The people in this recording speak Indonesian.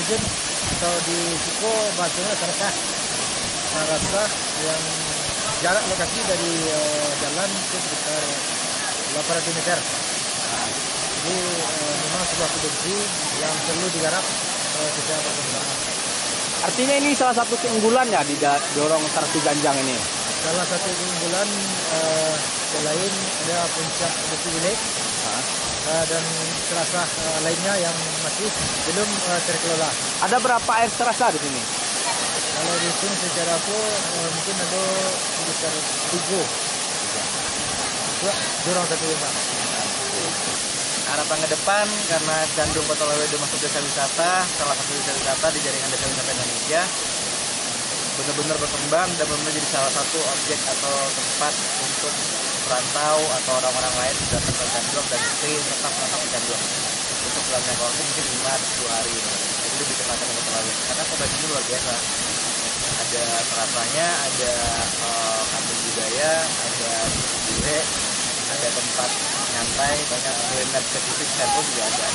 terjun atau di Suko bahasanya Sarasah yang jarak lokasi dari jalan itu sekitar 800 meter. Jadi memang sebuah produksi yang perlu digarap secara bersama. Artinya ini salah satu keunggulan ya di Jorong Sarasah Janjang ini. Salah satu keunggulan selain ada puncak Bukik Bulek dan Sarasah lainnya yang masih belum terkelola. Ada berapa air Sarasah di sini? Kalau dihitung secara aku mungkin ada sekitar 7. Jorong satu Pak. Harapan ke depan karena Canduang Koto Laweh itu masuk desa wisata, salah satu desa wisata di jaringan desa wisata Indonesia, benar-benar berkembang dan benar-benar jadi salah satu objek atau tempat untuk perantau atau orang-orang lain datang ke Canduang dan stay tetap menetap di Canduang untuk dalam waktu mungkin 5-10 hari. Itu lebih tepatnya ke Koto Laweh karena kota ini luar biasa. Ada Sarasahnya, ada kampung budaya, ada budaya, ada tempat nyantai, banyak kuliner spesifik, sampel juga ada.